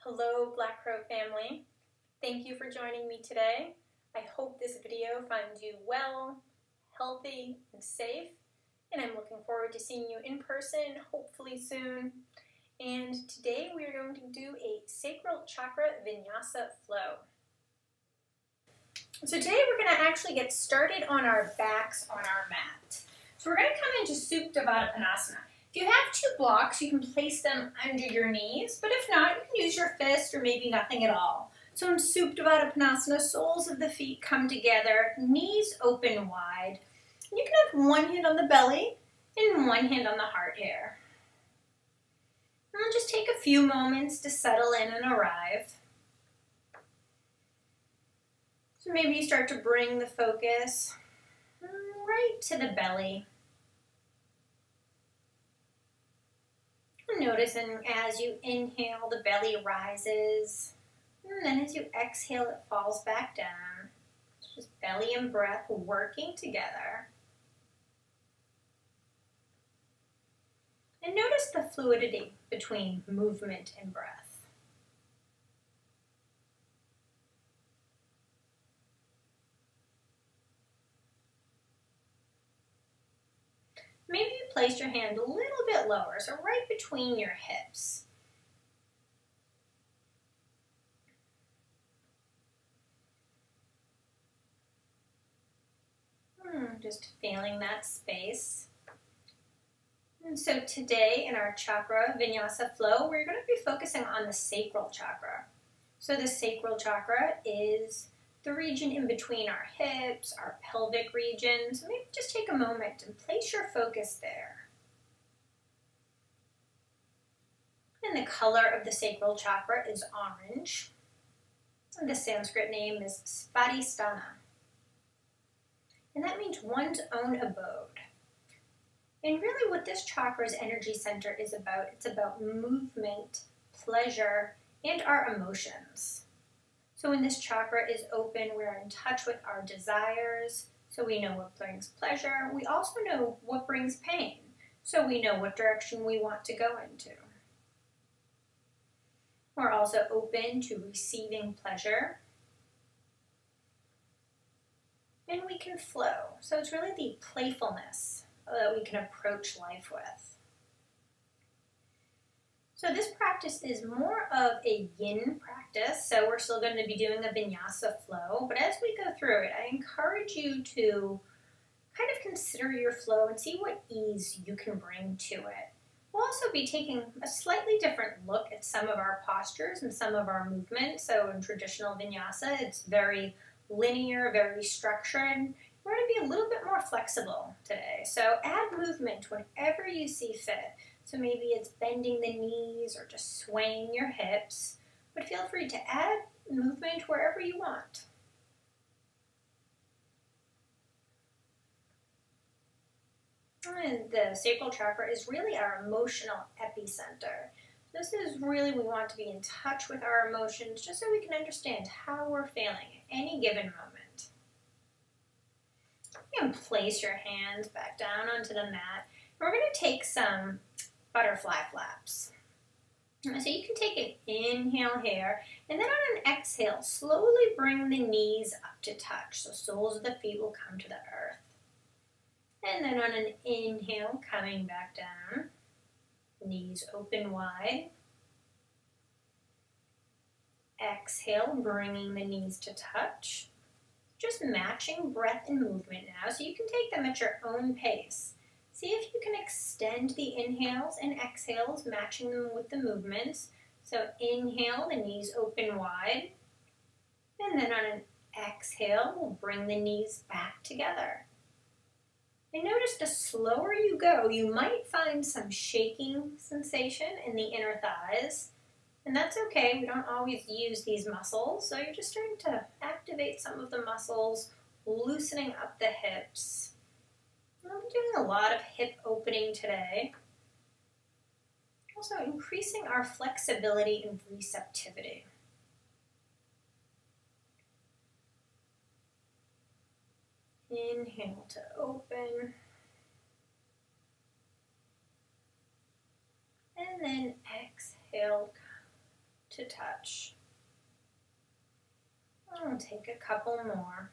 Hello, Black Crow family. Thank you for joining me today. I hope this video finds you well, healthy, and safe. And I'm looking forward to seeing you in person, hopefully soon. And today we are going to do a Sacral Chakra Vinyasa Flow. So today we're going to actually get started on our backs on our mat. So we're going to come into Supta Padasana. If you have two blocks, you can place them under your knees, but if not, you can use your fist or maybe nothing at all. So in Supta Padasana, soles of the feet come together, knees open wide. You can have one hand on the belly and one hand on the heart here. And we'll just take a few moments to settle in and arrive. So maybe you start to bring the focus right to the belly. Noticing as you inhale, the belly rises, and then as you exhale, it falls back down. It's just belly and breath working together. And notice the fluidity between movement and breath. Maybe you place your hand a little bit lower, so right between your hips. Just feeling that space. And so today in our Chakra Vinyasa Flow, we're going to be focusing on the Sacral Chakra. So the Sacral Chakra is the region in between our hips, our pelvic region. So maybe just take a moment and place your focus there. And the color of the Sacral Chakra is orange. And the Sanskrit name is Svadhisthana. And that means one's own abode. And really what this chakra's energy center is about, it's about movement, pleasure, and our emotions. So when this chakra is open, we're in touch with our desires, so we know what brings pleasure. We also know what brings pain, so we know what direction we want to go into. We're also open to receiving pleasure, and we can flow. So it's really the playfulness that we can approach life with. So this practice is more of a yin practice, so we're still going to be doing a vinyasa flow, but as we go through it, I encourage you to kind of consider your flow and see what ease you can bring to it. We'll also be taking a slightly different look at some of our postures and some of our movements. So in traditional vinyasa, it's very linear, very structured. We're going to be a little bit more flexible today, so add movement whenever you see fit. So maybe it's bending the knees or just swaying your hips, but feel free to add movement wherever you want. And the sacral chakra is really our emotional epicenter. This is really, we want to be in touch with our emotions just so we can understand how we're feeling at any given moment. You can place your hands back down onto the mat. We're going to take some butterfly flaps. So you can take an inhale here, and then on an exhale, slowly bring the knees up to touch. So soles of the feet will come to the earth. And then on an inhale, coming back down, knees open wide. Exhale, bringing the knees to touch. Just matching breath and movement now, so you can take them at your own pace. See if you can extend the inhales and exhales, matching them with the movements. So inhale, the knees open wide. And then on an exhale, we'll bring the knees back together. And notice the slower you go, you might find some shaking sensation in the inner thighs. And that's okay, we don't always use these muscles. So you're just starting to activate some of the muscles, loosening up the hips. I'll be doing a lot of hip opening today. Also increasing our flexibility and receptivity. Inhale to open. And then exhale to touch. I'll take a couple more.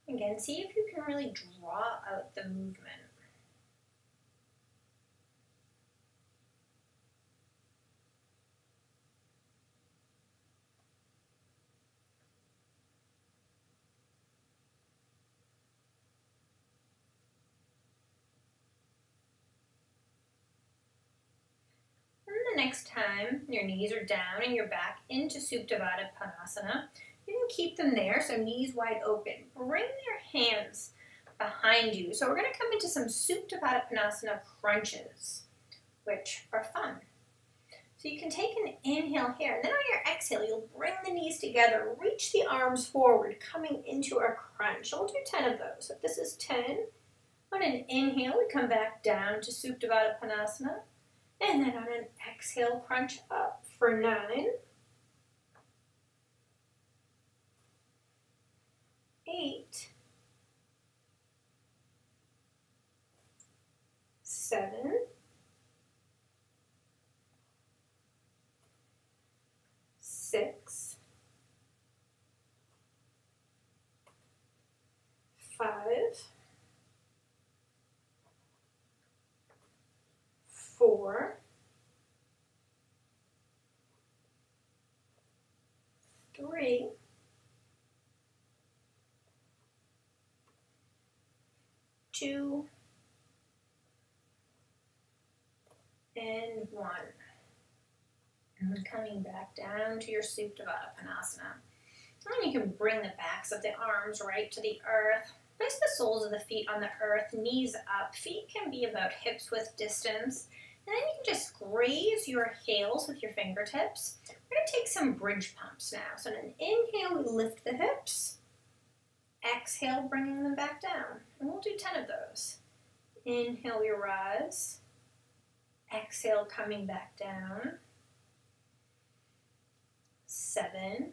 Again, see if you can really draw out the movement. Next time your knees are down and you're back into Supta Padasana, you can keep them there, so knees wide open. Bring your hands behind you. So we're going to come into some Supta Padasana crunches, which are fun. So you can take an inhale here, and then on your exhale, you'll bring the knees together, reach the arms forward, coming into our crunch. So we'll do 10 of those. So if this is 10, on an inhale, we come back down to Supta Padasana. And then on an exhale, crunch up for 9. 8. 7. 6. 5. 4. 3. 2. And 1. And coming back down to your Supta Padasana. And you can bring the backs of the arms right to the earth. Place the soles of the feet on the earth, knees up. Feet can be about hips width distance. And then you can just graze your heels with your fingertips. We're going to take some bridge pumps now. So on an inhale, we lift the hips. Exhale, bringing them back down. And we'll do 10 of those. Inhale, we rise. Exhale, coming back down. 7.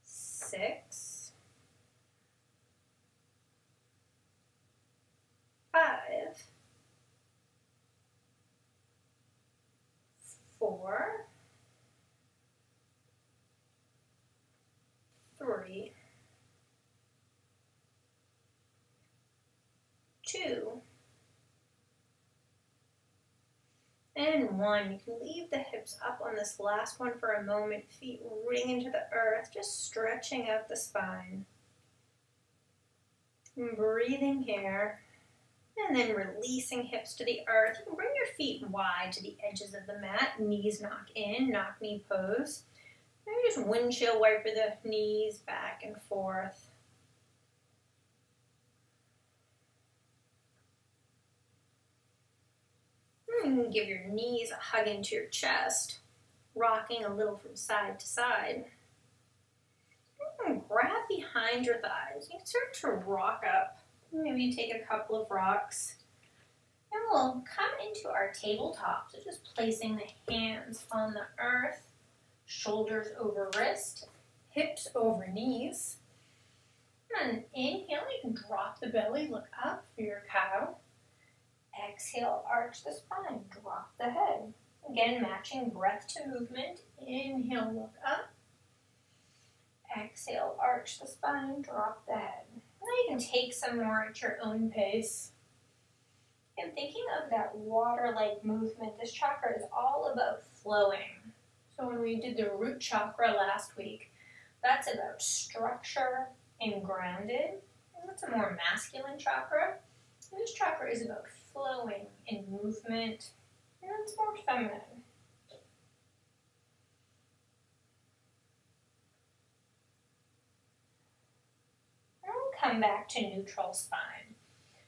6. 5. 4. 3. 2. And 1. You can leave the hips up on this last one for a moment. Feet rooting into the earth, just stretching out the spine. And breathing here. And then releasing hips to the earth. You can bring your feet wide to the edges of the mat. Knees knock in, knock knee pose. Maybe just windshield wiper the knees back and forth. And give your knees a hug into your chest, rocking a little from side to side. And grab behind your thighs. You can start to rock up. Maybe you take a couple of rocks. And we'll come into our tabletop. So just placing the hands on the earth, shoulders over wrist, hips over knees. And inhale, you can drop the belly, look up for your cow. Exhale, arch the spine, drop the head. Again, matching breath to movement. Inhale, look up. Exhale, arch the spine, drop the head. Now you can take some more at your own pace. And thinking of that water-like movement, this chakra is all about flowing. So when we did the root chakra last week, that's about structure and grounded. And that's a more masculine chakra. And this chakra is about flowing and movement, and it's more feminine. And we'll come back to neutral spine.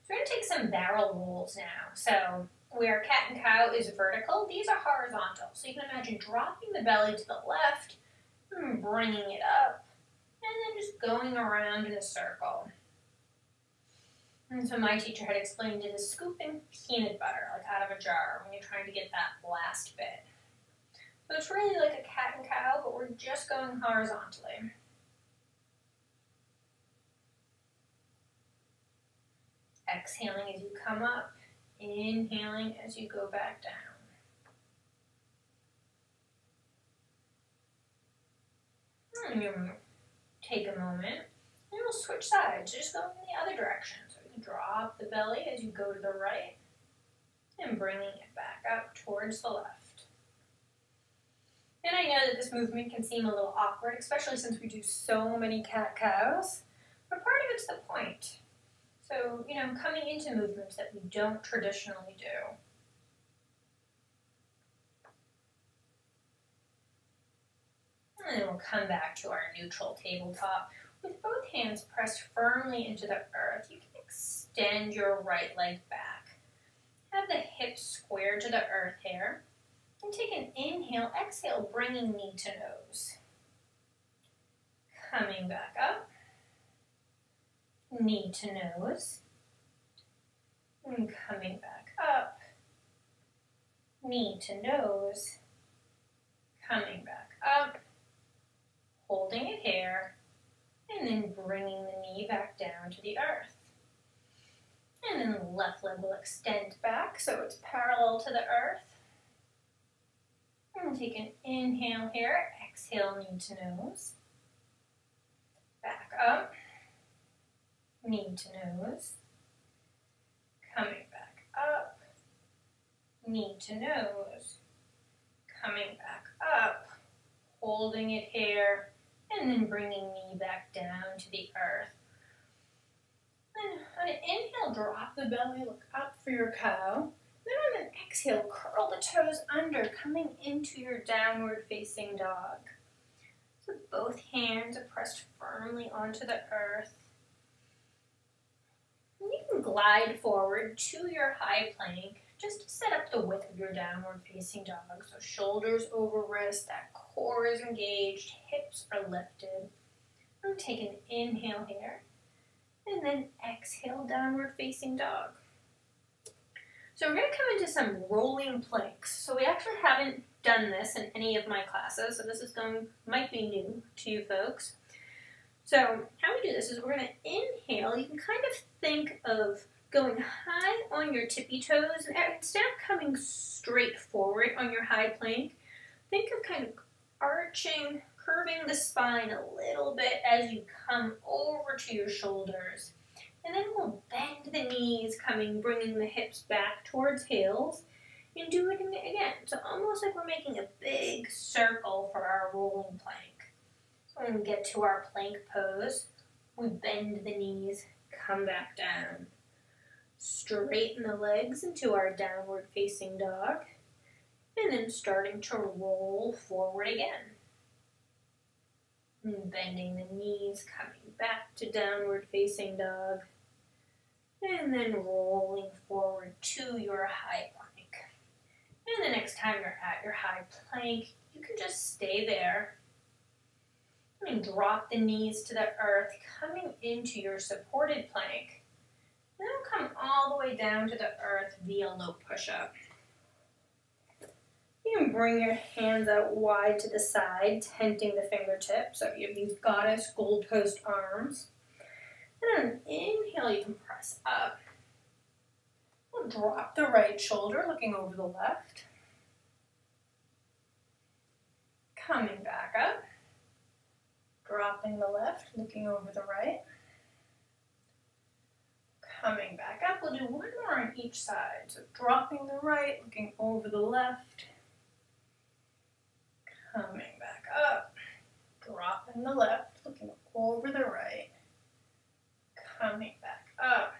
So we're going to take some barrel rolls now. So where cat and cow is vertical, these are horizontal. So you can imagine dropping the belly to the left, and bringing it up, and then just going around in a circle. And so my teacher had explained it as scooping peanut butter, like out of a jar, when you're trying to get that last bit. So it's really like a cat and cow, but we're just going horizontally. Exhaling as you come up, inhaling as you go back down. And you take a moment and we'll switch sides, just go in the other direction. So you can drop the belly as you go to the right and bringing it back up towards the left. And I know that this movement can seem a little awkward, especially since we do so many cat-cows, but part of it's the point. So, coming into movements that we don't traditionally do. And then we'll come back to our neutral tabletop. With both hands pressed firmly into the earth, you can extend your right leg back. Have the hips square to the earth here. And take an inhale, exhale, bringing knee to nose. Coming back up. Knee to nose. And coming back up. Knee to nose. Coming back up. Holding it here. And then bringing the knee back down to the earth. And then the left leg will extend back so it's parallel to the earth. And take an inhale here, exhale, knee to nose. Back up, knee to nose. Coming back up, knee to nose. Coming back up, holding it here, and then bringing knee back down to the earth. And on an inhale, drop the belly, look up for your cow. Then on an exhale, curl the toes under, coming into your downward facing dog. So both hands are pressed firmly onto the earth. And you can glide forward to your high plank just to set up the width of your downward facing dog. So shoulders over wrist, that core is engaged, hips are lifted. And take an inhale here. And then exhale, downward facing dog. So we're going to come into some rolling planks. So we actually haven't done this in any of my classes, so this might be new to you folks. So how we do this is we're going to inhale. You can kind of think of going high on your tippy toes, and instead of coming straight forward on your high plank, think of kind of arching, curving the spine a little bit as you come over to your shoulders. And then we'll bend the knees, bringing the hips back towards heels, and do it again. So almost like we're making a big circle for our rolling plank. So when we get to our plank pose, we bend the knees, come back down. Straighten the legs into our downward facing dog, and then starting to roll forward again. And bending the knees, coming back to downward facing dog, and then rolling forward to your high plank. And the next time you're at your high plank, you can just stay there and drop the knees to the earth, coming into your supported plank. And then come all the way down to the earth via low push-up. You can bring your hands out wide to the side, tenting the fingertips. So you have these goddess Gold Coast arms. And on an inhale, you can press up. We'll drop the right shoulder, looking over the left. Coming back up. Dropping the left, looking over the right. Coming back up. We'll do one more on each side. So dropping the right, looking over the left. Coming back up. Dropping the left, looking over the right. Coming back up,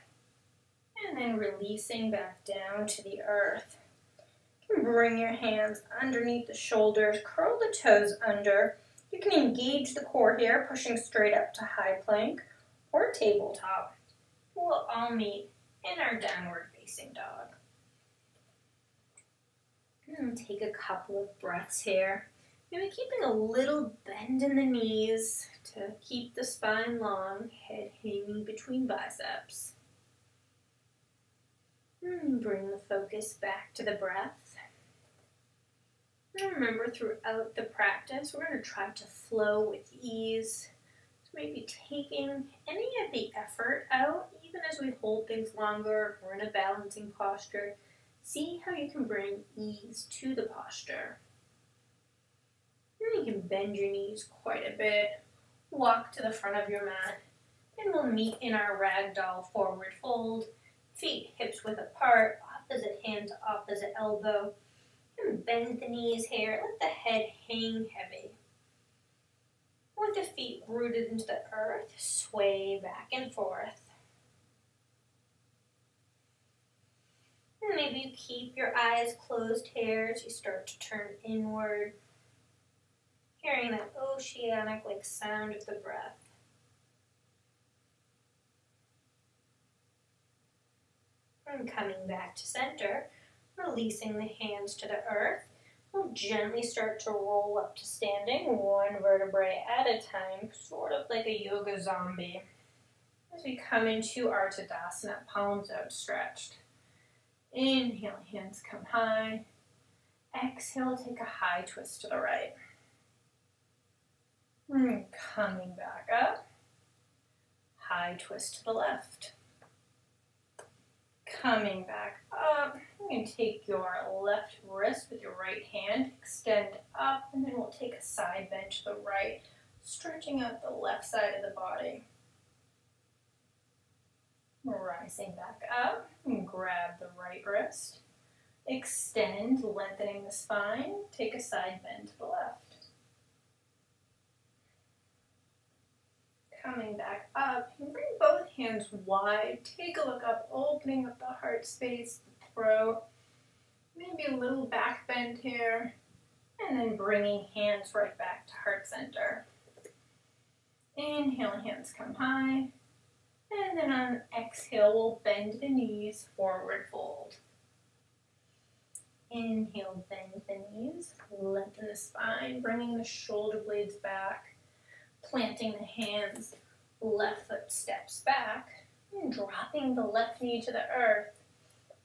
and then releasing back down to the earth. You can bring your hands underneath the shoulders, curl the toes under. You can engage the core here, pushing straight up to high plank or tabletop. We'll all meet in our downward facing dog. And take a couple of breaths here. Maybe keeping a little bend in the knees to keep the spine long, head hanging between biceps. And bring the focus back to the breath. And remember, throughout the practice, we're going to try to flow with ease. So maybe taking any of the effort out, even as we hold things longer, if we're in a balancing posture. See how you can bring ease to the posture. And You can bend your knees quite a bit. Walk to the front of your mat. And we'll meet in our ragdoll forward fold. Feet hips width apart, opposite hand to opposite elbow. And bend the knees here. Let the head hang heavy. With the feet rooted into the earth, sway back and forth. And maybe you keep your eyes closed here as you start to turn inward, hearing that oceanic-like sound of the breath. And coming back to center, releasing the hands to the earth, we'll gently start to roll up to standing, one vertebrae at a time, sort of like a yoga zombie. As we come into our Tadasana, palms outstretched. Inhale, hands come high. Exhale, take a high twist to the right. And coming back up. High twist to the left. Coming back up. You can take your left wrist with your right hand, extend up, and then we'll take a side bend to the right, stretching out the left side of the body. Rising back up, and grab the right wrist. Extend, lengthening the spine. Take a side bend to the left. Coming back up, you bring both hands wide. Take a look up, opening up the heart space, the throat. Maybe a little back bend here. And then bringing hands right back to heart center. Inhale, hands come high. And then on exhale, we'll bend the knees, forward fold. Inhale, bend the knees, lengthen the spine, bringing the shoulder blades back, planting the hands, left foot steps back, and dropping the left knee to the earth.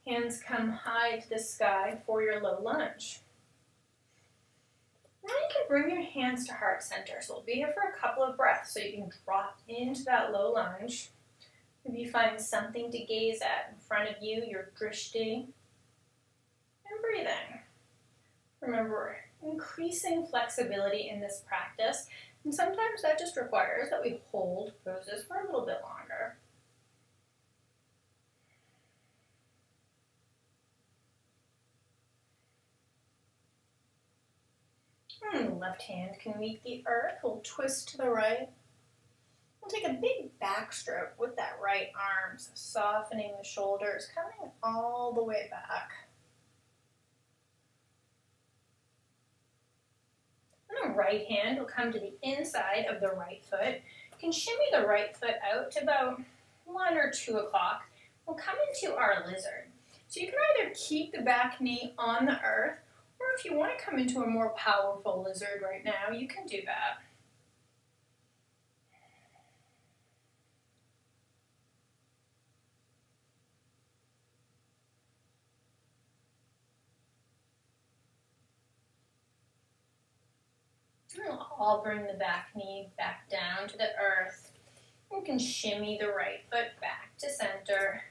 Hands come high to the sky for your low lunge. Now you can bring your hands to heart center. So we'll be here for a couple of breaths so you can drop into that low lunge. If you find something to gaze at in front of you, your drishti, and breathing. Remember, increasing flexibility in this practice, and sometimes that just requires that we hold poses for a little bit longer. And the left hand can meet the earth. We'll twist to the right. We'll take a big backstroke with that right arm, so softening the shoulders, coming all the way back. And the right hand will come to the inside of the right foot. You can shimmy the right foot out to about 1 or 2 o'clock. We'll come into our lizard. So you can either keep the back knee on the earth, or if you want to come into a more powerful lizard right now, you can do that. I'll bring the back knee back down to the earth. You can shimmy the right foot back to center.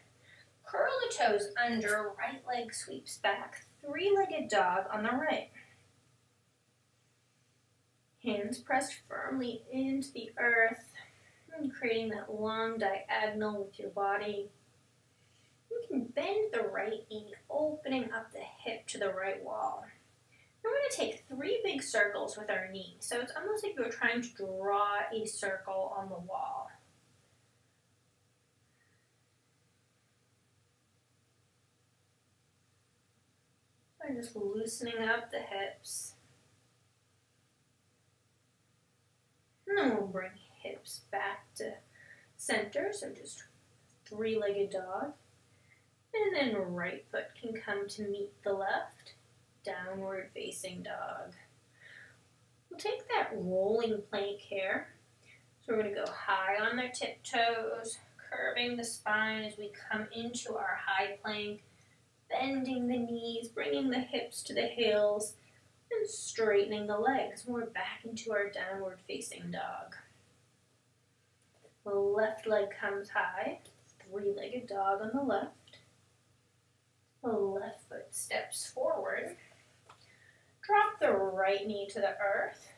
Curl the toes under, right leg sweeps back. Three-legged dog on the right. Hands pressed firmly into the earth, and creating that long diagonal with your body. You can bend the right knee, opening up the hip to the right wall. We're going to take 3 big circles with our knee. So it's almost like you're trying to draw a circle on the wall. I'm just loosening up the hips. And then we'll bring hips back to center. So just 3-legged dog. And then right foot can come to meet the left. Downward facing dog. We'll take that rolling plank here. So we're going to go high on their tiptoes, curving the spine as we come into our high plank, bending the knees, bringing the hips to the heels, and straightening the legs. We're back into our downward facing dog. The left leg comes high, 3-legged dog on the left. The left foot steps forward. Drop the right knee to the earth,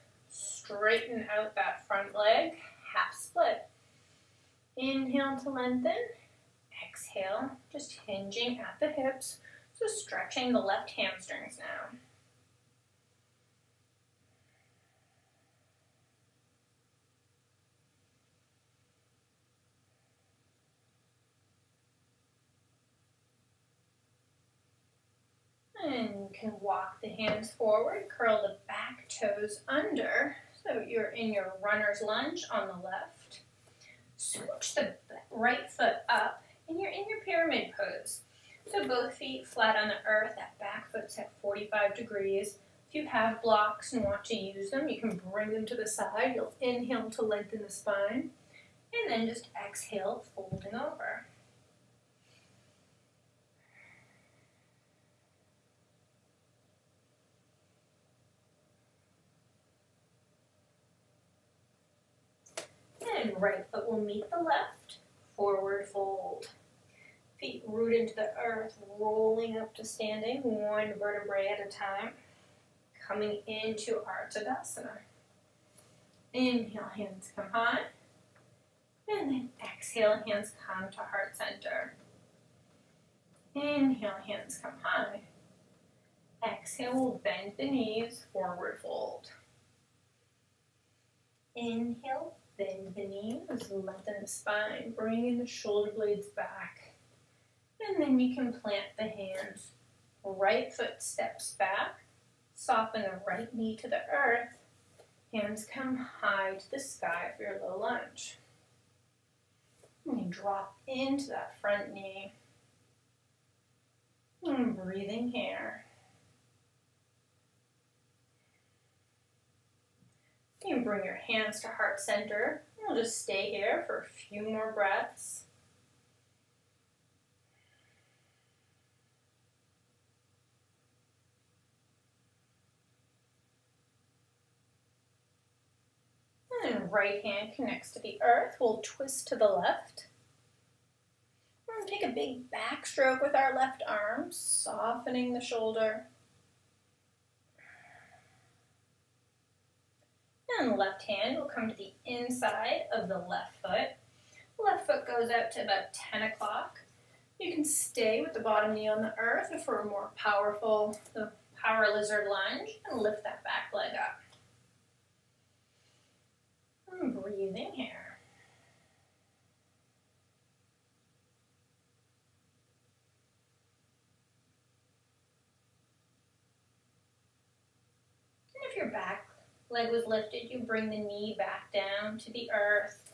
straighten out that front leg, half split. Inhale to lengthen. Exhale, just hinging at the hips, so stretching the left hamstrings now. And you can walk the hands forward, curl the back toes under, so you're in your runner's lunge on the left. Switch the right foot up, and you're in your pyramid pose. So both feet flat on the earth, that back foot's at 45 degrees. If you have blocks and want to use them, you can bring them to the side. You'll inhale to lengthen the spine, and then just exhale, folding over. And right foot will meet the left, forward fold. Feet root into the earth, rolling up to standing, one vertebrae at a time. Coming into our Tadasana. Inhale, hands come high. And then exhale, hands come to heart center. Inhale, hands come high. Exhale, we'll bend the knees, forward fold. Inhale, bend the knees, lengthen the spine, bringing the shoulder blades back. And then you can plant the hands. Right foot steps back, soften the right knee to the earth. Hands come high to the sky for your low lunge. And you drop into that front knee. And breathing here. You can bring your hands to heart center. We'll just stay here for a few more breaths. And right hand connects to the earth. We'll twist to the left. We're going to take a big backstroke with our left arm, softening the shoulder. And the left hand will come to the inside of the left foot. Left foot goes out to about 10 o'clock. You can stay with the bottom knee on the earth for a more powerful, the power lizard lunge, and lift that back leg up. And breathing here. And if your back leg was lifted, you bring the knee back down to the earth.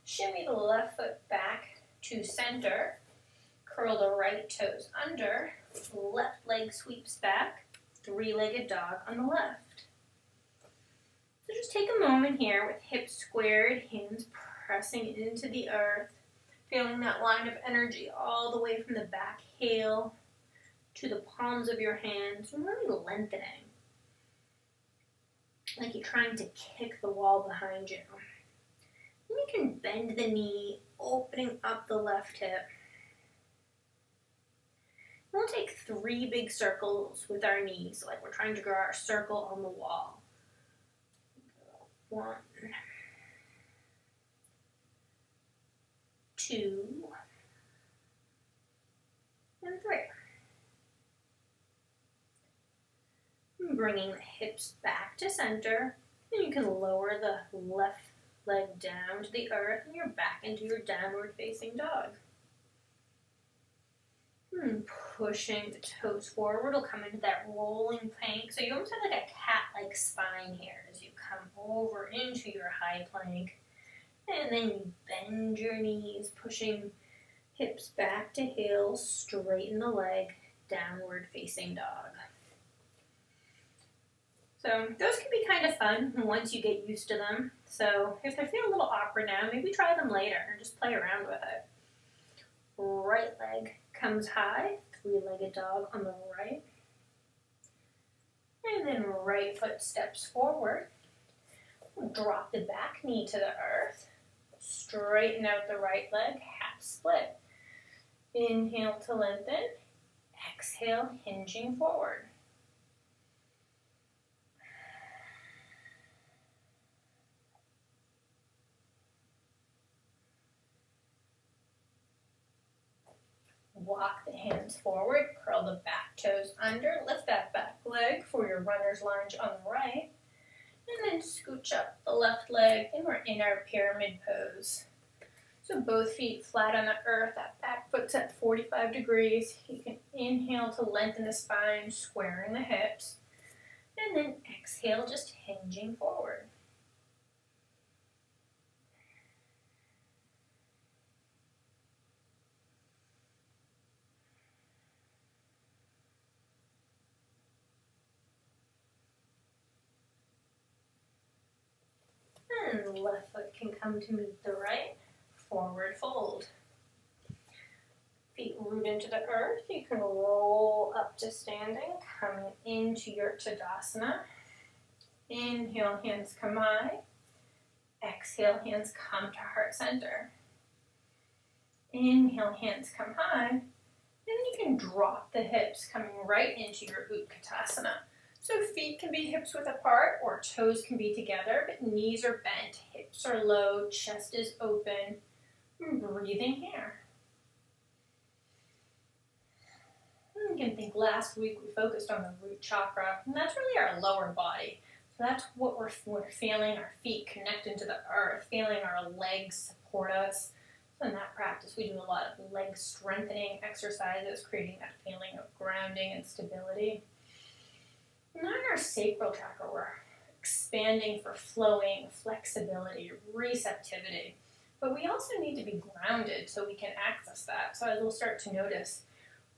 Shimmy the left foot back to center. Curl the right toes under. Left leg sweeps back. Three-legged dog on the left. So just take a moment here with hips squared, hands pressing into the earth. Feeling that line of energy all the way from the back heel to the palms of your hands. And really lengthening. Like you're trying to kick the wall behind you. And you can bend the knee, opening up the left hip. We'll take 3 big circles with our knees, like we're trying to draw our circle on the wall. 1, 2, and 3. Bringing the hips back to center, and you can lower the left leg down to the earth, and you're back into your downward facing dog. And pushing the toes forward, we'll come into that rolling plank. So you almost have like a cat-like spine here as you come over into your high plank. And then you bend your knees, pushing hips back to heels, straighten the leg, downward facing dog. So those can be kind of fun once you get used to them. So if they feel a little awkward now, maybe try them later and just play around with it. Right leg comes high, three-legged dog on the right. And then right foot steps forward. Drop the back knee to the earth. Straighten out the right leg, half split. Inhale to lengthen. Exhale, hinging forward. Walk the hands forward, curl the back toes under, lift that back leg for your runner's lunge on the right, and then scooch up the left leg, and we're in our pyramid pose. So both feet flat on the earth, that back foot's at 45 degrees. You can inhale to lengthen the spine, squaring the hips, and then exhale, just hinging forward. And the left foot can come to meet the right, forward fold. Feet root into the earth. You can roll up to standing, coming into your Tadasana. Inhale, hands come high. Exhale, hands come to heart center. Inhale, hands come high. Then you can drop the hips, coming right into your Utkatasana. So feet can be hips width apart or toes can be together, but knees are bent, hips are low, chest is open. Breathing here. You can think last week we focused on the root chakra, and that's really our lower body. So that's what we're feeling, our feet connect into the earth, feeling our legs support us. So in that practice, we do a lot of leg strengthening exercises, creating that feeling of grounding and stability. And then our sacral chakra, we're expanding for flowing, flexibility, receptivity. But we also need to be grounded so we can access that. So as we'll start to notice,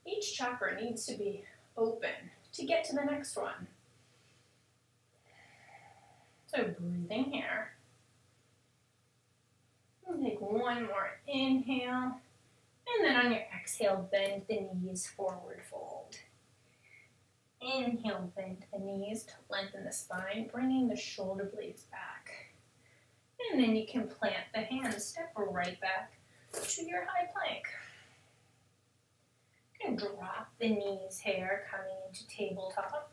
each chakra needs to be open to get to the next one. So breathing here. And take one more inhale. And then on your exhale, bend the knees, forward fold. Inhale, bend the knees to lengthen the spine, bringing the shoulder blades back. And then you can plant the hands, step right back to your high plank. You can drop the knees here, coming into tabletop.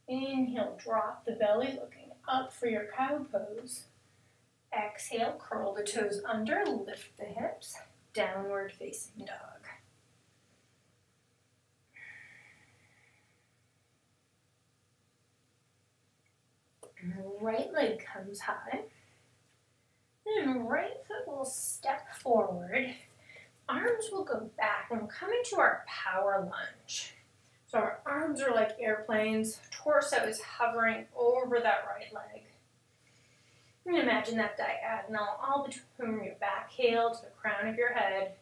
Inhale, drop the belly, looking up for your cow pose. Exhale, curl the toes under, lift the hips, downward facing dog. Right leg comes high. Then right foot will step forward. Arms will go back and we'll come into our power lunge. So our arms are like airplanes. Torso is hovering over that right leg. And imagine that diagonal all between your back heel to the crown of your head.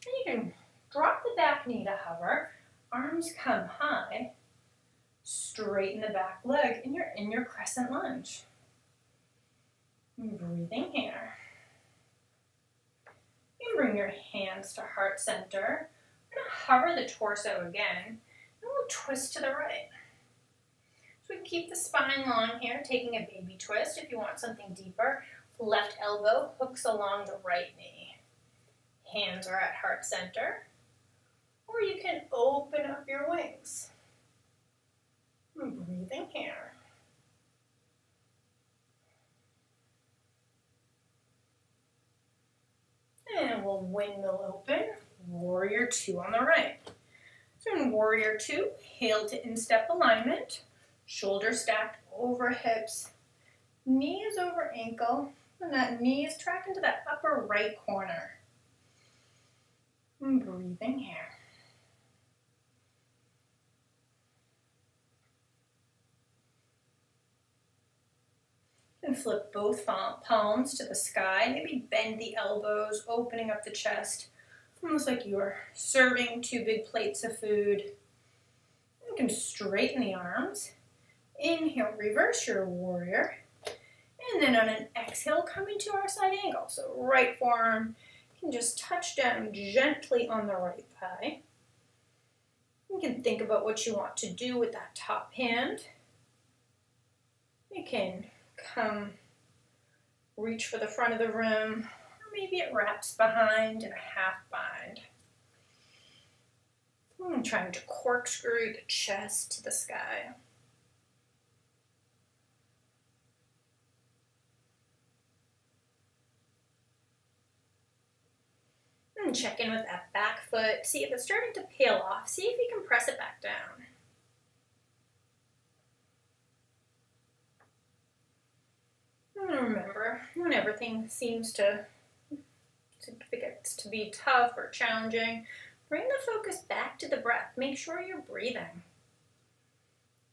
And you can drop the back knee to hover. Arms come high. Straighten the back leg and you're in your crescent lunge. Breathing here. You can bring your hands to heart center. We're going to hover the torso again, and we'll twist to the right. So we can keep the spine long here, taking a baby twist if you want something deeper. Left elbow hooks along the right knee. Hands are at heart center. Or you can open up your wings. Breathing here. And we'll windmill open, warrior two on the right. So in warrior two, heel to instep alignment, shoulder stacked over hips, knees over ankle, and that knee is tracking to that upper right corner. And breathing here. And flip both palms to the sky. Maybe bend the elbows, opening up the chest. Almost like you're serving two big plates of food. You can straighten the arms. Inhale, reverse your warrior. And then on an exhale, come into our side angle. So right forearm can just touch down gently on the right thigh. You can think about what you want to do with that top hand. You can come reach for the front of the room, or maybe it wraps behind in a half bind. I'm trying to corkscrew the chest to the sky. And check in with that back foot. See if it's starting to peel off. See if you can press it back down. And remember, when everything seems to be tough or challenging, bring the focus back to the breath. Make sure you're breathing.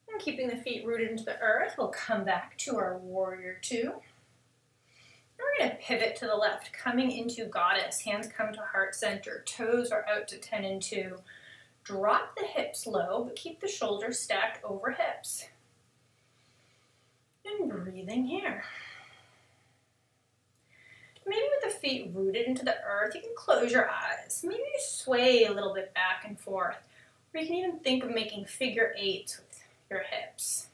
And keeping the feet rooted into the earth, we'll come back to our warrior two. We're going to pivot to the left, coming into goddess. Hands come to heart center, toes are out to 10 and 2. Drop the hips low, but keep the shoulders stacked over hips. And breathing here. Maybe with the feet rooted into the earth, you can close your eyes. Maybe you sway a little bit back and forth. Or you can even think of making figure eights with your hips.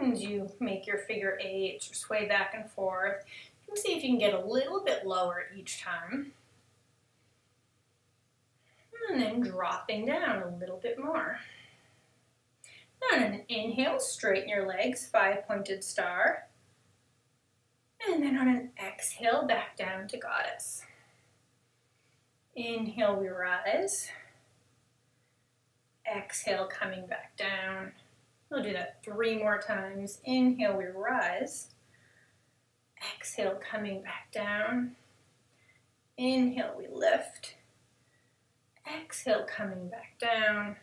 As you make your figure eights or sway back and forth, you can see if you can get a little bit lower each time. And then dropping down a little bit more. On an inhale, straighten your legs, 5-pointed star. And then on an exhale, back down to goddess. Inhale, we rise. Exhale, coming back down. We'll do that 3 more times. Inhale, we rise. Exhale, coming back down. Inhale, we lift. Exhale, coming back down.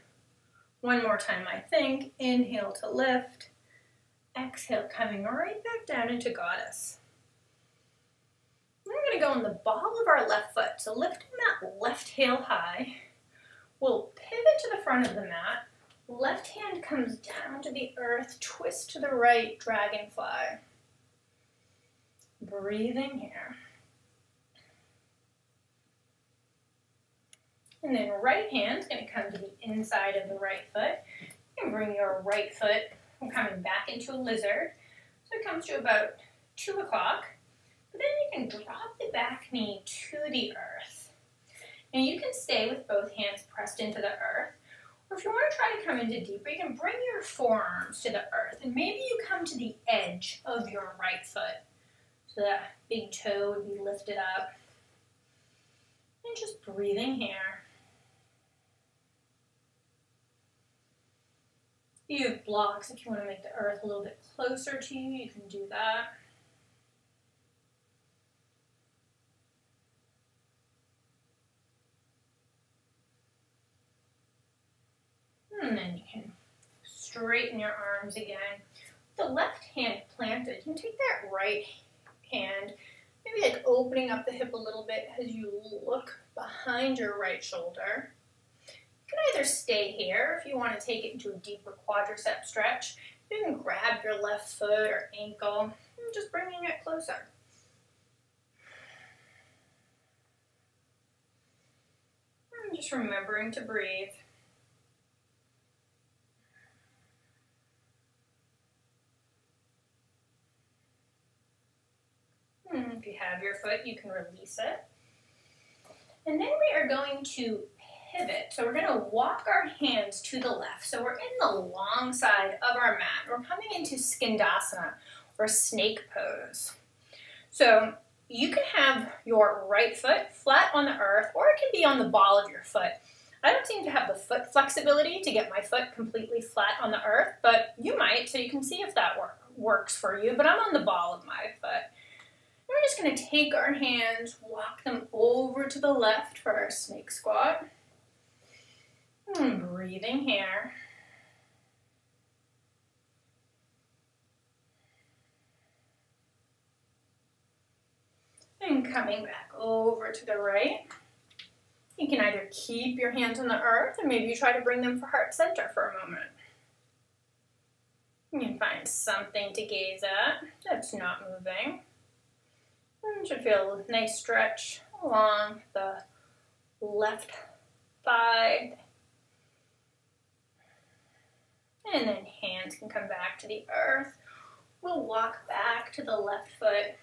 1 more time, I think. Inhale to lift. Exhale, coming right back down into goddess. We're going to go on the ball of our left foot. So lifting that left heel high. We'll pivot to the front of the mat. Left hand comes down to the earth. Twist to the right, dragonfly. Breathing here. And then right hand's going to come to the inside of the right foot. You can bring your right foot coming back into a lizard. So it comes to about 2 o'clock. But then you can drop the back knee to the earth. And you can stay with both hands pressed into the earth. Or if you want to try to come into deeper, you can bring your forearms to the earth. And maybe you come to the edge of your right foot. So that big toe would be lifted up. And just breathing here. You have blocks. If you want to make the earth a little bit closer to you, you can do that. And then you can straighten your arms again. With the left hand planted, you can take that right hand, maybe like opening up the hip a little bit as you look behind your right shoulder. You can either stay here if you want to take it into a deeper quadricep stretch. You can grab your left foot or ankle and just bringing it closer. And just remembering to breathe. And if you have your foot, you can release it. And then we are going to pivot. So we're going to walk our hands to the left. So we're in the long side of our mat. We're coming into skandasana, or snake pose. So you can have your right foot flat on the earth, or it can be on the ball of your foot. I don't seem to have the foot flexibility to get my foot completely flat on the earth, but you might, so you can see if that works for you. But I'm on the ball of my foot. We're just going to take our hands, walk them over to the left for our snake squat. And breathing here. And coming back over to the right. You can either keep your hands on the earth or maybe you try to bring them for heart center for a moment. You can find something to gaze at that's not moving. And you should feel a nice stretch along the left thigh. And then hands can come back to the earth. We'll walk back to the left foot.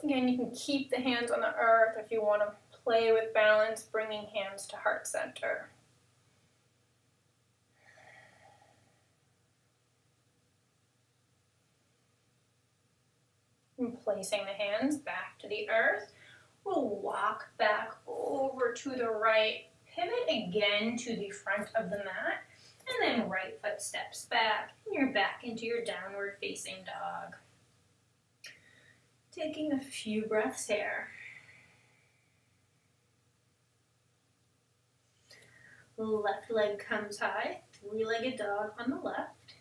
Again, you can keep the hands on the earth if you want to play with balance, bringing hands to heart center. And placing the hands back to the earth, we'll walk back over to the right, pivot again to the front of the mat, and then right foot steps back, and you're back into your downward facing dog. Taking a few breaths here. Left leg comes high, three-legged dog on the left.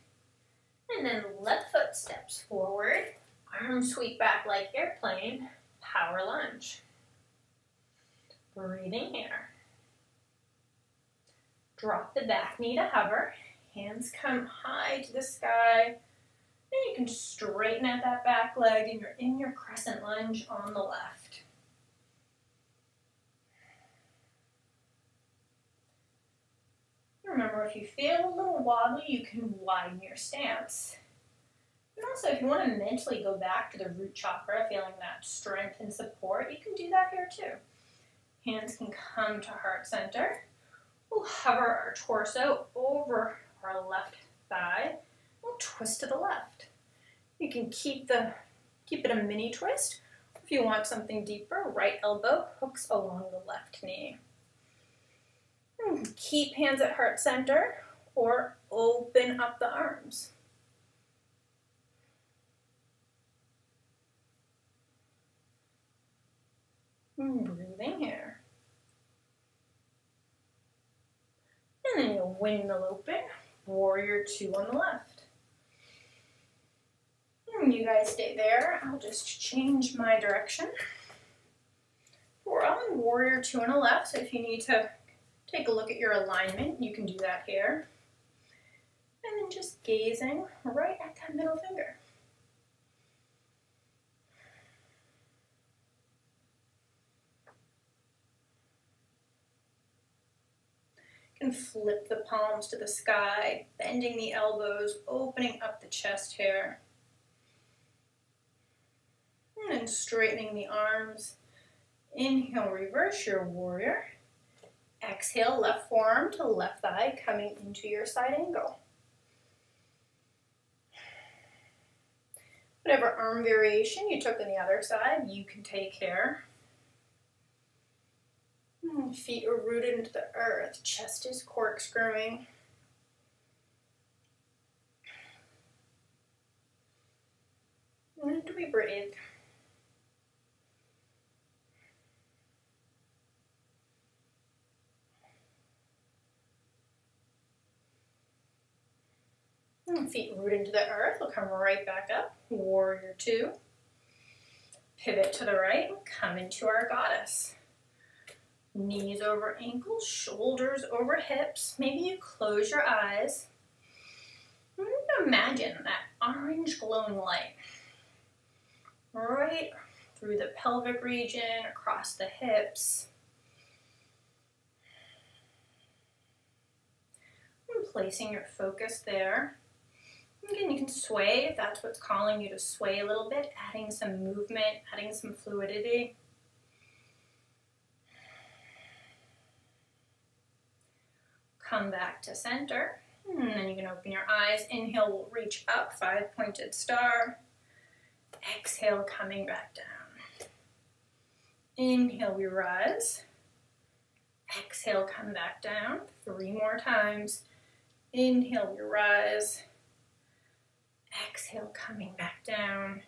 And then left foot steps forward, arms sweep back like airplane, power lunge. Breathing here. Drop the back knee to hover, hands come high to the sky, and you can straighten out that back leg and you're in your crescent lunge on the left. Remember, if you feel a little wobbly, you can widen your stance. And also, if you want to mentally go back to the root chakra, feeling that strength and support, you can do that here too. Hands can come to heart center. We'll hover our torso over our left thigh. We'll twist to the left. You can keep it a mini twist. If you want something deeper, right elbow hooks along the left knee. Keep hands at heart center or open up the arms. Breathing here. And then you'll windmill open, warrior two on the left. And you guys stay there. I'll just change my direction. We're on warrior two on the left, so if you need to take a look at your alignment, you can do that here. And then just gazing right at that middle finger. You can flip the palms to the sky, bending the elbows, opening up the chest here. And then straightening the arms. Inhale, reverse your warrior. Exhale, left forearm to left thigh, coming into your side angle. Whatever arm variation you took on the other side, you can take here. Feet are rooted into the earth, chest is corkscrewing. And we breathe. Feet root into the earth, we'll come right back up, warrior two. Pivot to the right, and come into our goddess. Knees over ankles, shoulders over hips. Maybe you close your eyes. And imagine that orange glowing light right through the pelvic region, across the hips. And placing your focus there. Again, you can sway if that's what's calling you to sway a little bit, adding some movement, adding some fluidity. Come back to center, and then you can open your eyes. Inhale, we'll reach up, five-pointed star. Exhale, coming back down. Inhale, we rise. Exhale, come back down. 3 more times. Inhale, we rise. Exhale, coming back down.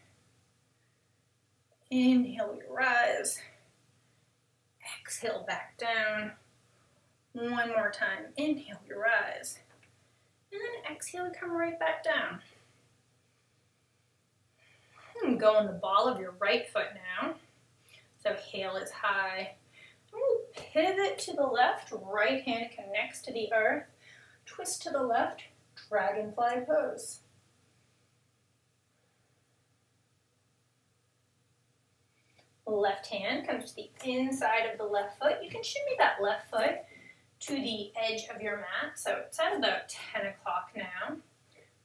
Inhale, we rise. Exhale, back down. 1 more time. Inhale, we rise. And then exhale, come right back down. And go on the ball of your right foot now. So heel is high. We'll pivot to the left. Right hand connects to the earth. Twist to the left. Dragonfly pose. Left hand comes to the inside of the left foot. You can shimmy that left foot to the edge of your mat. So it's at about 10 o'clock now.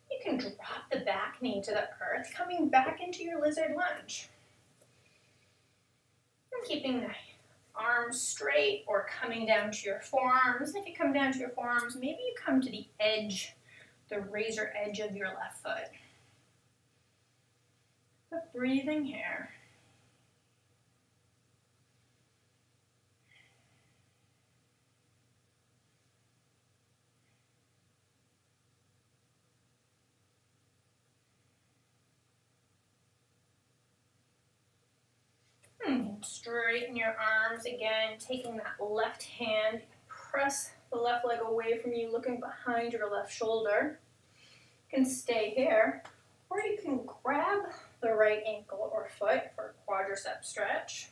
You can drop the back knee to the earth, coming back into your lizard lunge. And keeping the arms straight or coming down to your forearms. If you come down to your forearms, maybe you come to the edge, the razor edge of your left foot. But breathing here. And straighten your arms again, taking that left hand, press the left leg away from you, looking behind your left shoulder. You can stay here, or you can grab the right ankle or foot for a quadricep stretch.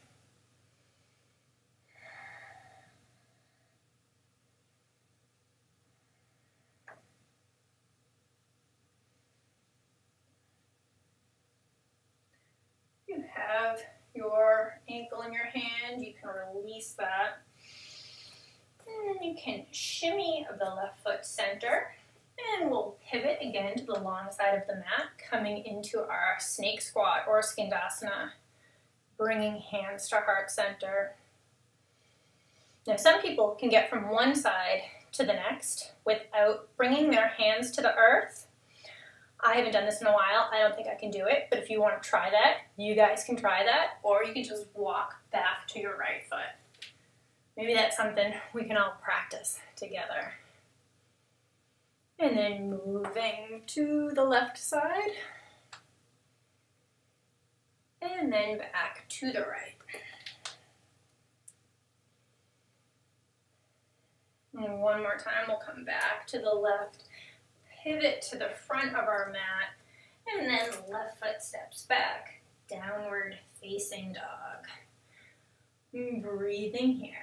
You have your ankle in your hand, you can release that. And you can shimmy the left foot center. And we'll pivot again to the long side of the mat, coming into our snake squat or skandasana, bringing hands to heart center. Now, some people can get from one side to the next without bringing their hands to the earth. I haven't done this in a while. I don't think I can do it, but if you want to try that, you guys can try that, or you can just walk back to your right foot. Maybe that's something we can all practice together. And then moving to the left side. And then back to the right. And one more time, we'll come back to the left, pivot to the front of our mat, and then left foot steps back, downward facing dog. And breathing here.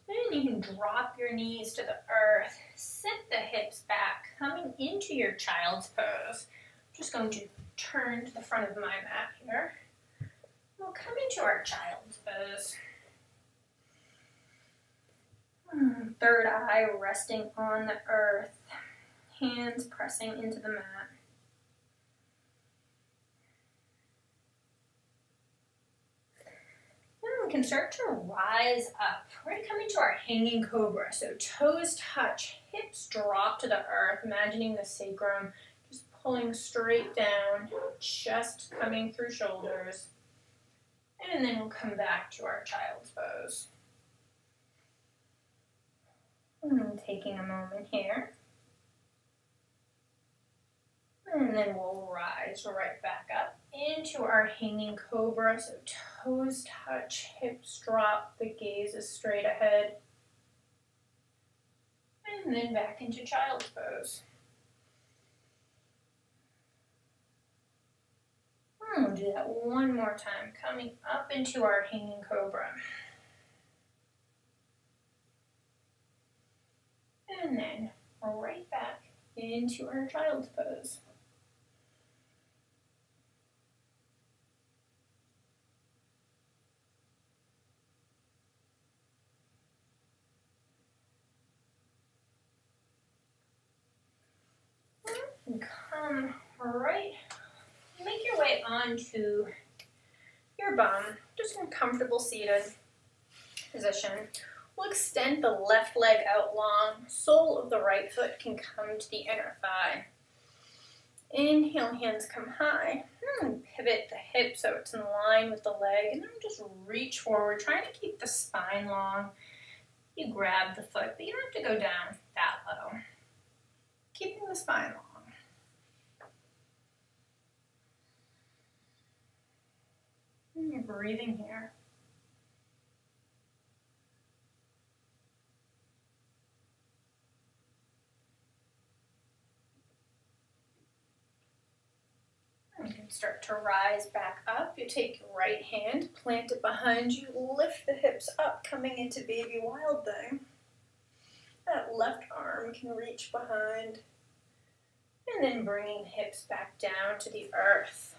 Then you can drop your knees to the earth, sit the hips back, coming into your child's pose. I'm just going to turn to the front of my mat here. We'll come into our child's pose. Third eye resting on the earth, hands pressing into the mat. We can start to rise up. We're going to come into our hanging cobra. So toes touch, hips drop to the earth, imagining the sacrum just pulling straight down, chest coming through shoulders. And then we'll come back to our child's pose. And taking a moment here. And then we'll rise right back up into our hanging cobra. So toes touch, hips drop, the gaze is straight ahead. And then back into child's pose. And we'll do that one more time, coming up into our hanging cobra. And then right back into our child's pose. And come right, make your way onto your bum, just in a comfortable seated position. We'll extend the left leg out long, sole of the right foot can come to the inner thigh. Inhale, hands come high, and pivot the hip so it's in line with the leg, and then just reach forward, trying to keep the spine long. You grab the foot, but you don't have to go down that low. Keeping the spine long. And you're breathing here. You can start to rise back up. You take your right hand, plant it behind you, lift the hips up, coming into baby wild thing. That left arm can reach behind. And then bringing hips back down to the earth.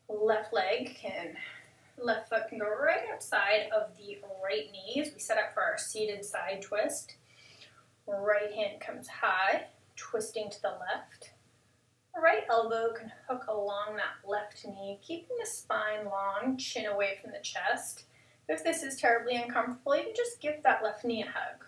Left foot can go right outside of the right knee as we set up for our seated side twist. Right hand comes high, twisting to the left. Right elbow can hook along that left knee, keeping the spine long, chin away from the chest. If this is terribly uncomfortable, you can just give that left knee a hug.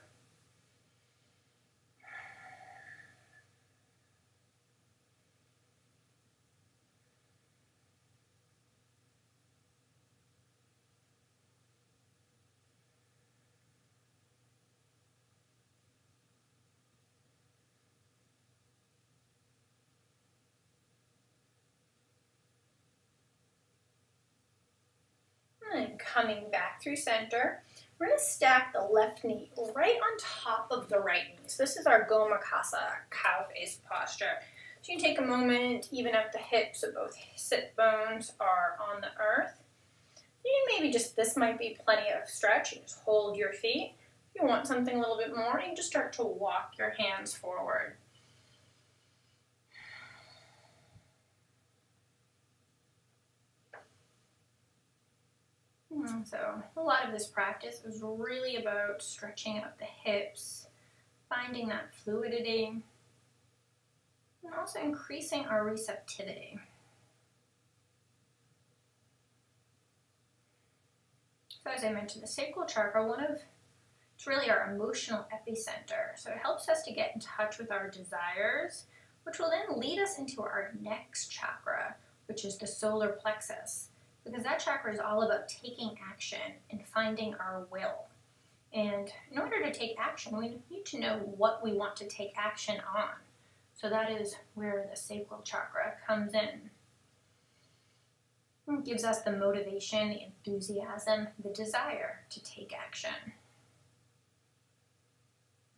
coming back through center. We're going to stack the left knee right on top of the right knee. So this is our Gomakasa, cow-face posture. So you can take a moment, even out the hips so both sit bones are on the earth. You can maybe just, this might be plenty of stretch. You just hold your feet. If you want something a little bit more, you can just start to walk your hands forward. So a lot of this practice is really about stretching out the hips, finding that fluidity, and also increasing our receptivity. So as I mentioned, the sacral chakra, it's really our emotional epicenter. So it helps us to get in touch with our desires, which will then lead us into our next chakra, which is the solar plexus. Because that chakra is all about taking action and finding our will. And in order to take action, we need to know what we want to take action on. So that is where the sacral chakra comes in. It gives us the motivation, the enthusiasm, the desire to take action.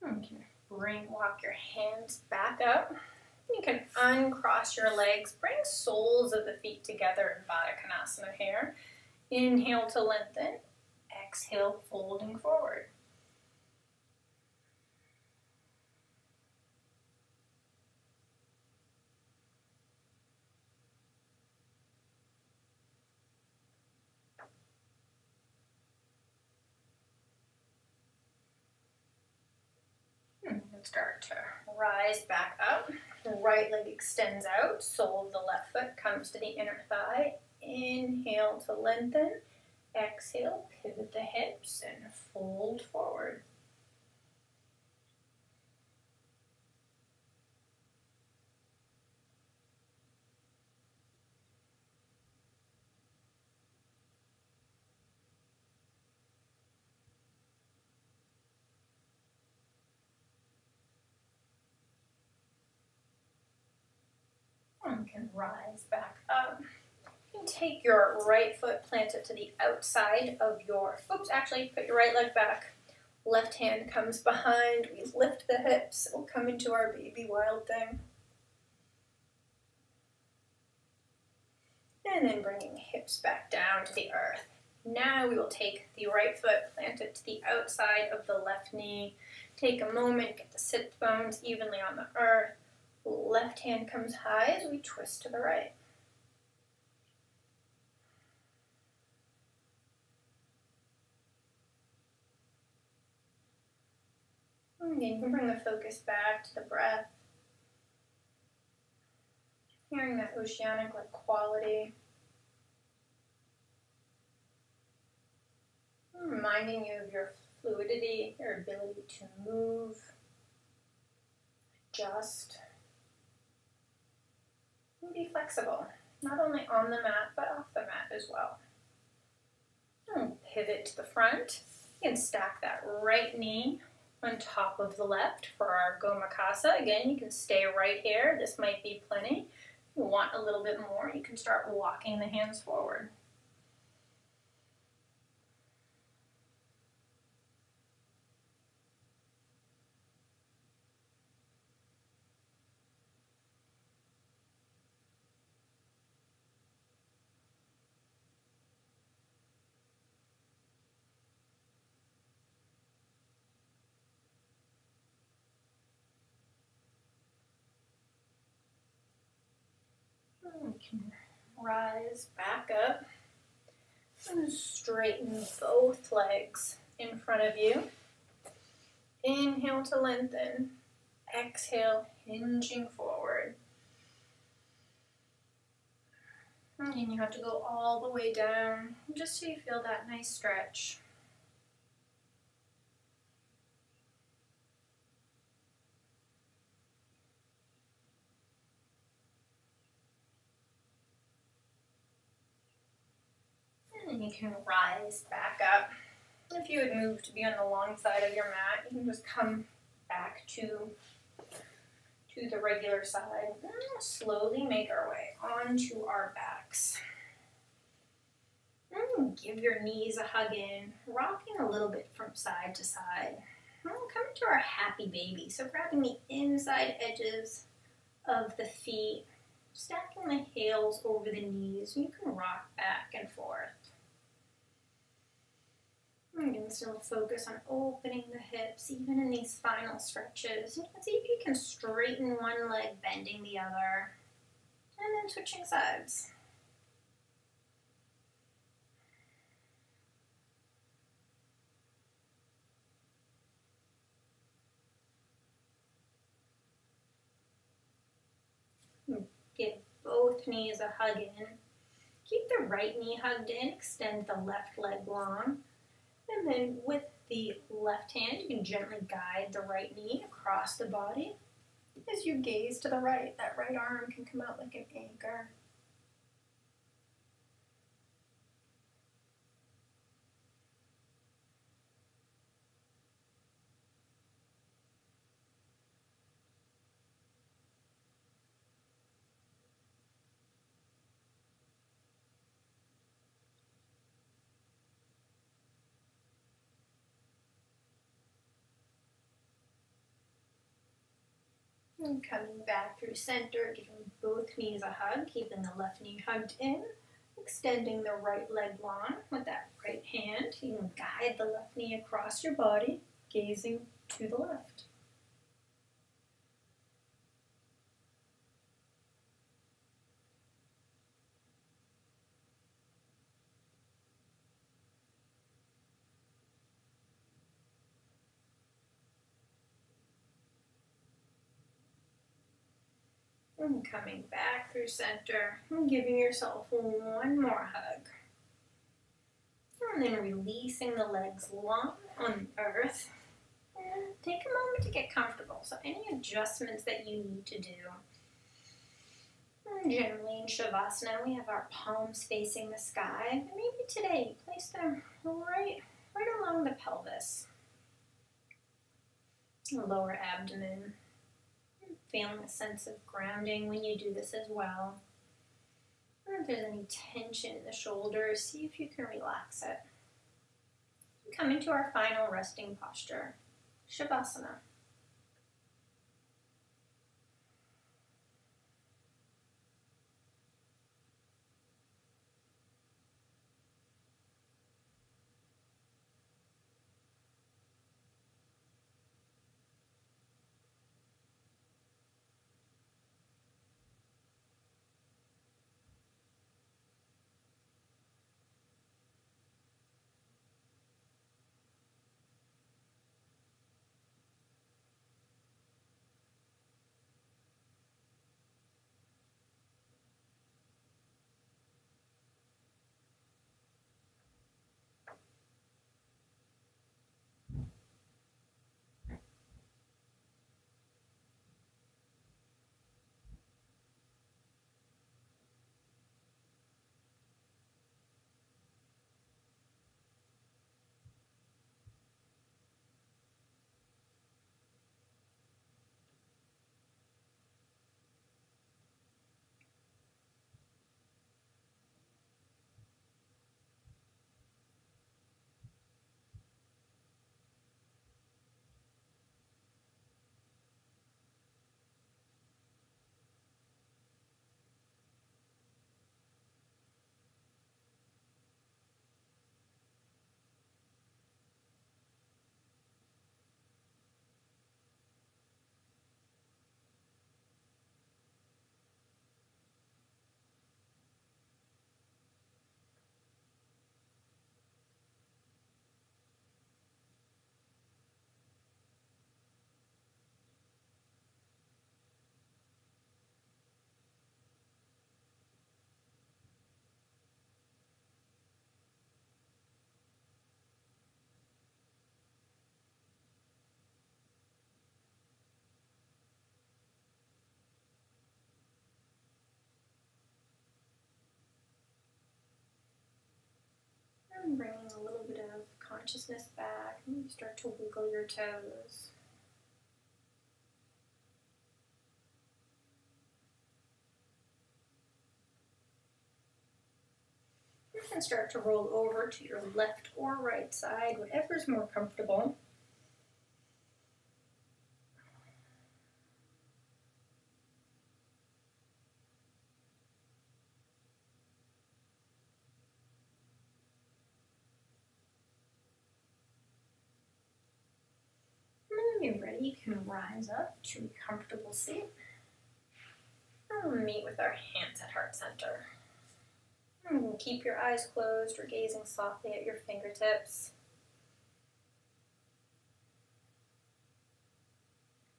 You can walk your hands back up. You can uncross your legs, bring soles of the feet together in Baddha Konasana here. Inhale to lengthen, exhale, folding forward. Start to rise back up. The right leg extends out, sole of the left foot comes to the inner thigh. Inhale to lengthen, exhale, pivot the hips and fold forward. You can rise back up. You can take your right foot, plant it to the outside of your, actually put your right leg back. Left hand comes behind. We lift the hips. We'll come into our baby wild thing. And then bringing the hips back down to the earth. Now we will take the right foot, plant it to the outside of the left knee. Take a moment, get the sit bones evenly on the earth. Left hand comes high as we twist to the right. And you can bring the focus back to the breath. Hearing that oceanic-like quality. Reminding you of your fluidity, your ability to move, adjust, and be flexible, not only on the mat, but off the mat as well. And pivot to the front. You can stack that right knee on top of the left for our Gomakasa. Again, you can stay right here. This might be plenty. If you want a little bit more, you can start walking the hands forward. You can rise back up and straighten both legs in front of you. Inhale to lengthen. Exhale, hinging forward. And you have to go all the way down just so you feel that nice stretch. And you can rise back up. If you would move to be on the long side of your mat, you can just come back to the regular side. And slowly make our way onto our backs. And can give your knees a hug in, rocking a little bit from side to side. And we'll come into our happy baby. So grabbing the inside edges of the feet, stacking the heels over the knees, and you can rock back and forth. You can still focus on opening the hips, even in these final stretches. You can see if you can straighten one leg, bending the other, and then switching sides. Give both knees a hug in. Keep the right knee hugged in, extend the left leg long. And then with the left hand, you can gently guide the right knee across the body. As you gaze to the right, that right arm can come out like an anchor. And coming back through center, giving both knees a hug, keeping the left knee hugged in, extending the right leg long with that right hand. You can guide the left knee across your body, gazing to the left. And coming back through center and giving yourself one more hug. And then releasing the legs long on the earth. And take a moment to get comfortable. So any adjustments that you need to do. And generally in Shavasana, we have our palms facing the sky. And maybe today, place them right along the pelvis. The lower abdomen. Feeling a sense of grounding when you do this as well. Or if there's any tension in the shoulders, see if you can relax it. Come into our final resting posture, Shavasana. And bringing a little bit of consciousness back, maybe start to wiggle your toes. can start to roll over to your left or right side, whatever's more comfortable. When you're ready, you can rise up to a comfortable seat. And we'll meet with our hands at heart center. And you can keep your eyes closed or gazing softly at your fingertips.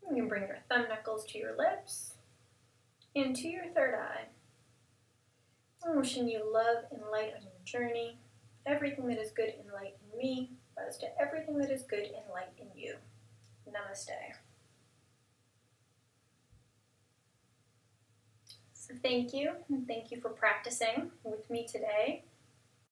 You can bring your thumb knuckles to your lips and to your third eye. I'm wishing you love and light on your journey. Everything that is good and light in me bows to everything that is good and light in you. Namaste. So thank you, and thank you for practicing with me today.